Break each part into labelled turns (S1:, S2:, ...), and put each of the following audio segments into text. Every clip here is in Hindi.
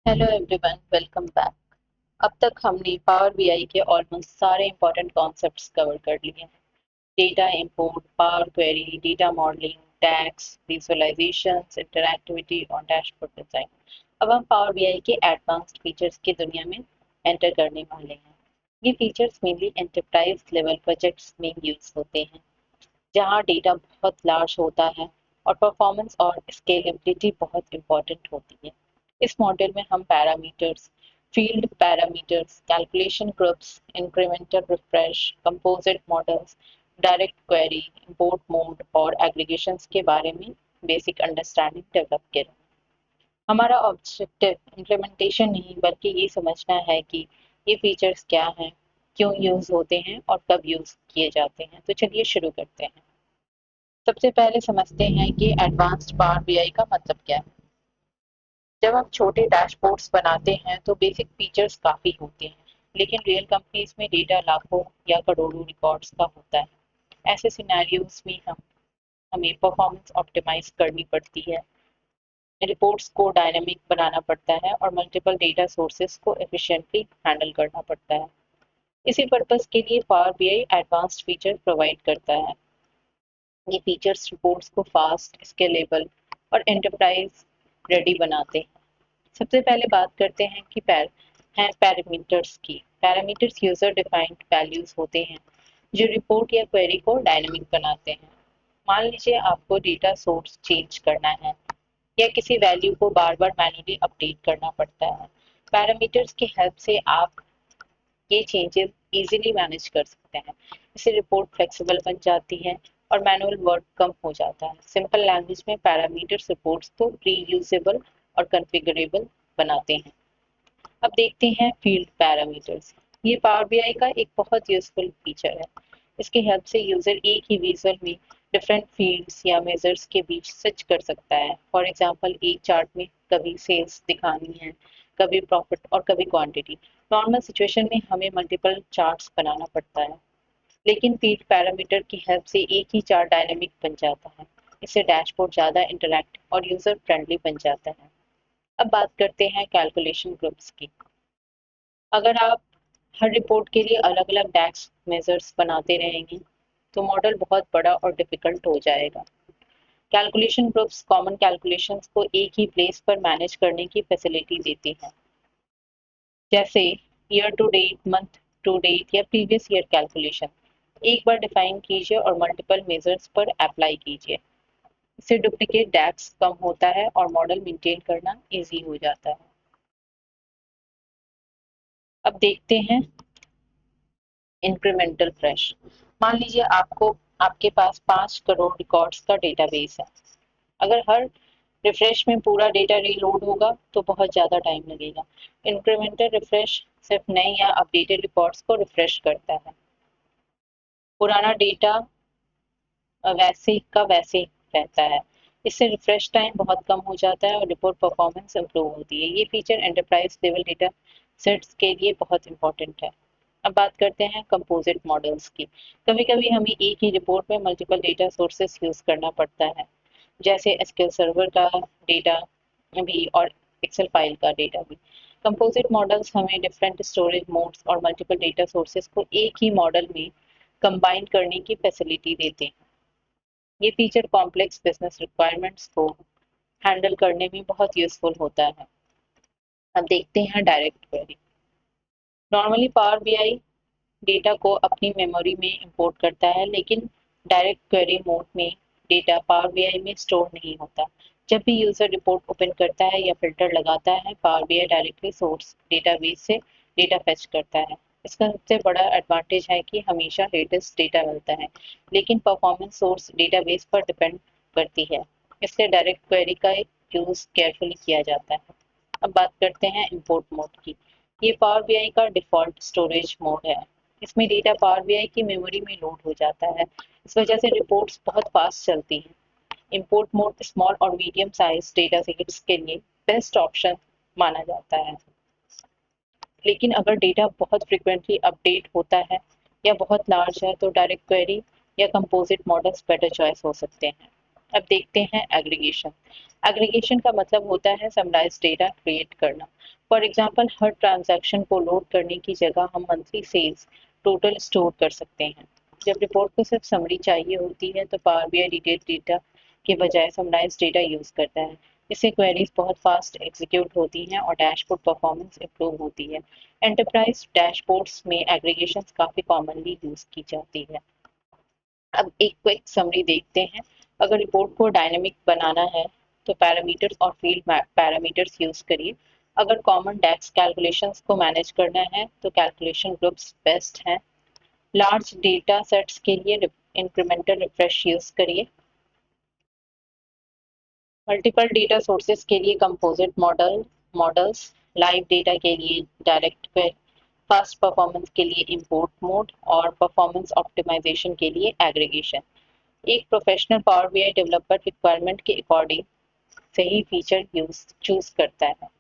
S1: Hello everyone, welcome back. अब तक हमने पावर बीआई के ऑलमोस्ट सारे इंपॉर्टेंट कॉन्सेप्ट्स कवर कर लिए हैं। Data import, power query, data modelling, tags, visualisations, interactivity और डैशबोर्ड डिजाइन। अब हम पावर बीआई के एडवांस्ड फीचर्स की दुनिया में एंटर करने वाले हैं। ये features mainly enterprise level projects में यूज होते हैं, जहाँ डेटा बहुत लार्ज होता है और परफॉर्मेंस और स्केलेबिलिटी बहुत इंपॉर्टेंट होती है। इस मॉडल में हम parameters, field parameters, calculation groups, incremental refresh, composite models, direct query, import mode और एग्रीगेशंस के बारे में बेसिक अंडरस्टैंडिंग डेवलप करें। हमारा ऑब्जेक्टिव इम्प्लीमेंटेशन नहीं बल्कि ये समझना है कि ये फीचर्स क्या हैं, क्यों यूज होते हैं और कब यूज किए जाते हैं। तो चलिए शुरू करते हैं। सबसे पहले समझते हैं कि एडवांस्ड पावर बीआई का मतलब क्या है। जब हम छोटे डैशबोर्ड्स बनाते हैं तो बेसिक फीचर्स काफ़ी होते हैं, लेकिन रियल कंपनीज में डेटा लाखों या करोड़ों रिकॉर्ड्स का होता है। ऐसे सिनेरियोज में हमें परफॉर्मेंस ऑप्टिमाइज करनी पड़ती है, रिपोर्ट्स को डायनामिक बनाना पड़ता है और मल्टीपल डेटा सोर्सेज को एफिशिएंटली हैंडल करना पड़ता है। इसी पर्पस के लिए power BI advanced feature provide करता है। ये फीचर्स रिपोर्ट्स को फास्ट, स्केलेबल और एंटरप्राइज रेडी बनाते हैं। सबसे पहले बात करते हैं कि पैरामीटर्स की। पैरामीटर्स यूजर डिफाइंड वैल्यूज होते हैं जो रिपोर्ट या क्वेरी को डायनामिक बनाते हैं। मान लीजिए आपको डेटा सोर्स चेंज करना है या किसी वैल्यू को बार बार मैन्युअली अपडेट करना पड़ता है। पैरामीटर्स की हेल्प से आप ये चेंजेस इजीली मैनेज कर सकते हैं। इससे रिपोर्ट फ्लेक्सिबल बन जाती है और मैनुअल वर्क कम हो जाता है। सिंपल लैंग्वेज में पैरामीटर्स रिपोर्ट्स को रीयूजेबल और कॉन्फ़िगरेबल बनाते हैं। अब देखते हैं फील्ड पैरामीटर्स। ये पावर बीआई का एक बहुत यूजफुल फीचर है। इसकी हेल्प से यूजर एक ही विजुअल में डिफरेंट फील्ड्स या मेजर्स के बीच स्विच कर सकता है। फॉर एग्जांपल, एक चार्ट में कभी सेल्स दिखानी है, कभी प्रॉफिट और कभी क्वांटिटी। नॉर्मल सिचुएशन में हमें मल्टीपल चार्ट्स बनाना पड़ता है, लेकिन फील्ड पैरामीटर की हेल्प से एक ही चार्ट डायनेमिक बन जाता है। इससे डैशबोर्ड ज़्यादा इंटरैक्टिव और यूजर फ्रेंडली बन जाता है। अब बात करते हैं कैलकुलेशन ग्रुप्स की। अगर आप हर रिपोर्ट के लिए अलग अलग डैक्स मेजर्स बनाते रहेंगे तो मॉडल बहुत बड़ा और डिफिकल्ट हो जाएगा। कैलकुलेशन ग्रुप्स कॉमन कैलकुलेशंस को एक ही प्लेस पर मैनेज करने की फैसिलिटी देती हैं, जैसे year to date, month to date या प्रीवियस ईयर कैलकुलेशन। एक बार डिफाइन कीजिए और मल्टीपल मेजर्स पर अप्लाई कीजिए। इससे डुप्लीकेट डैक्स कम होता है और मॉडल मेंटेन करना इजी हो जाता है। अब देखते हैं इंक्रीमेंटल फ्रेश। मान लीजिए आपके पास 5 करोड़ रिकॉर्ड्स का डेटाबेस है। अगर हर रिफ्रेश में पूरा डेटा रीलोड होगा तो बहुत ज़्यादा टाइम लगेगा। इंक्रीमेंटल रिफ्रेश सिर्फ नए या अपडेटेड रिकॉर्ड्स को रिफ्रेश करता है। पुराना डेटा वैसे का वैसे रहता है। इससे रिफ्रेश टाइम बहुत कम हो जाता है और रिपोर्ट परफॉर्मेंस इंप्रूव होती है। ये feature enterprise level data sets के लिए बहुत इंपॉर्टेंट है। अब बात करते हैं कंपोजिट मॉडल्स की। कभी कभी हमें एक ही रिपोर्ट में मल्टीपल डेटा सोर्सेस यूज करना पड़ता है, जैसे एसक्यूएल सर्वर का डेटा भी और एक्सेल फाइल का डेटा भी। कंपोजिट मॉडल्स हमें डिफरेंट स्टोरेज मोड्स और मल्टीपल डेटा सोर्सेस को एक ही मॉडल में कंबाइन करने की फैसिलिटी देते हैं। ये फीचर कॉम्प्लेक्स बिजनेस रिक्वायरमेंट्स को हैंडल करने में बहुत यूजफुल होता है। अब देखते हैं direct query. Normally power BI data को अपनी मेमोरी में इंपोर्ट करता है, लेकिन डायरेक्ट क्वेरी मोड में डेटा पावर बीआई में स्टोर नहीं होता। जब भी यूजर रिपोर्ट ओपन करता है या फिल्टर लगाता है, power BI directly source database से डेटा फेच करता है। इसका सबसे बड़ा एडवांटेज है कि हमेशा लेटेस्ट डेटा मिलता है, लेकिन परफॉर्मेंस सोर्स डेटाबेस पर डिपेंड करती है। इसलिए डायरेक्ट क्वेरी का यूज केयरफुली किया जाता है। अब बात करते हैं इंपोर्ट मोड की। ये पावर बीआई का डिफ़ॉल्ट स्टोरेज मोड है। इसमें डेटा पावर बीआई की मेमोरी में लोड हो जाता है। इस वजह से रिपोर्ट्स बहुत फास्ट चलती हैं। इंपोर्ट मोड स्मॉल और मीडियम साइज डेटा सेट्स के लिए बेस्ट ऑप्शन माना जाता है। लेकिन अगर डेटा बहुत फ्रिक्वेंटली अपडेट होता है या बहुत लार्ज है तो डायरेक्ट क्वेरी या कंपोजिट मॉडल्स बेटर चॉइस हो सकते हैं। अब देखते हैं एग्रीगेशन। एग्रीगेशन का मतलब होता है समराइज डेटा क्रिएट करना। फॉर एग्जांपल, हर ट्रांजैक्शन को लोड करने की जगह हम मंथली सेल्स टोटल स्टोर कर सकते हैं। जब रिपोर्ट को सिर्फ समरी चाहिए होती है तो पावर बीआई डिटेल डेटा के बजाय समराइज डेटा यूज करता है। इससे क्वेरीज बहुत फास्ट एग्जीक्यूट होती हैं और डैशबोर्ड परफॉर्मेंस इंप्रूव होती है। एंटरप्राइज डैशबोर्ड्स में एग्रीगेशन काफी कॉमनली यूज की जाती है। अब एक क्विक समरी देखते हैं। अगर रिपोर्ट को डायनेमिक बनाना है तो पैरामीटर्स और फील्ड पैरामीटर्स यूज करिए। अगर कॉमन डेक्स कैलकुलेशंस को मैनेज करना है तो कैलकुलेशन ग्रुप्स बेस्ट हैं। लार्ज डेटा सेट्स के लिए इंक्रीमेंटल रिफ्रेश यूज करिए। मल्टीपल डेटा सोर्सेज के लिए कंपोजिट मॉडल्स, लाइव डेटा के लिए डायरेक्ट क्वेरी, फास्ट परफॉर्मेंस के लिए इंपोर्ट मोड और परफॉर्मेंस ऑप्टिमाइजेशन के लिए एग्रीगेशन। एक professional power BI developer requirement के अकॉर्डिंग सही फीचर यूज चूज करता है।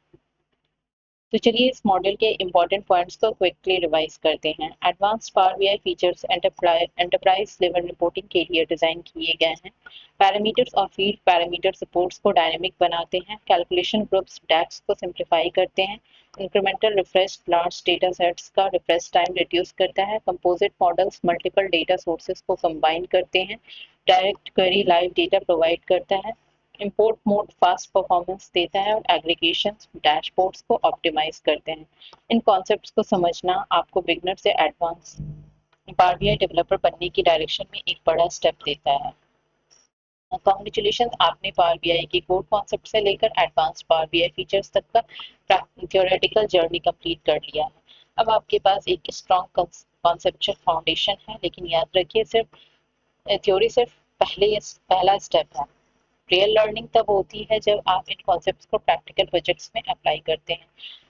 S1: तो चलिए इस मॉडल के इंपॉर्टेंट पॉइंट्स को क्विकली रिवाइज करते हैं। Advanced power BI features enterprise level reporting के लिए डिजाइन किए गए हैं। पैरामीटर्स और फील्ड पैरामीटर रिपोर्ट्स को डायनेमिक बनाते हैं। कैलकुलेशन ग्रुप्स डैक्स को सिंप्लीफाई करते हैं। Incremental refresh large data sets का रिफ्रेश टाइम रिड्यूस करता है। Composite models multiple data sources को कंबाइन करते हैं। Direct query live data provide करता है। इंपोर्ट मोड फास्ट परफॉर्मेंस देता है और एग्रीगेशन डैशबोर्ड्स को ऑप्टिमाइज करते हैं। इन कॉन्सेप्ट्स को समझना आपको बिगनर से एडवांस पावर बीआई डेवलपर बनने की डायरेक्शन में एक बड़ा स्टेप देता है। कॉन्ग्रेचुलेशन, आपने पावर बीआई के कोर कॉन्सेप्ट से लेकर एडवांस पावर बीआई फीचर्स तक का थ्योरेटिकल जर्नी कंप्लीट कर लिया है। अब आपके पास एक स्ट्रॉन्ग कॉन्सेप्चुअल फाउंडेशन है, लेकिन याद रखिए सिर्फ थ्योरी सिर्फ पहला स्टेप है। रियल लर्निंग तब होती है जब आप इन कॉन्सेप्ट्स को प्रैक्टिकल प्रोजेक्ट्स में अप्लाई करते हैं।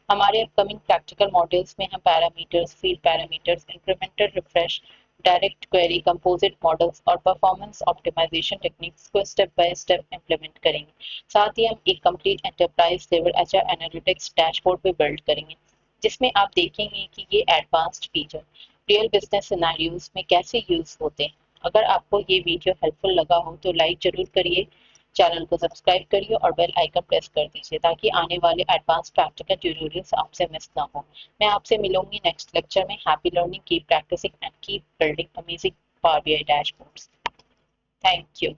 S1: हमारे अपकमिंग प्रैक्टिकल मॉड्यूल्स में हम parameters, field parameters, incremental refresh, direct query, composite models और परफॉर्मेंस ऑप्टिमाइजेशन टेक्निक्स को स्टेप बाय स्टेप इम्प्लीमेंट करेंगे। साथ ही हम एक complete enterprise level HR analytics dashboard भी बिल्ड करेंगे, जिसमें आप देखेंगे कि ये advanced feature real business scenarios में कैसे यूज होते हैं। अगर आपको ये वीडियो हेल्पफुल लगा हो तो लाइक जरूर करिए, चैनल को सब्सक्राइब करिए और बेल आइकन प्रेस कर दीजिए ताकि आने वाले एडवांस प्रैक्टिकल ट्यूटोरियल्स आपसे मिस ना हो। मैं आपसे मिलूंगी नेक्स्ट लेक्चर में। Happy learning, keep practising and keep building amazing Power BI dashboards. Thank you.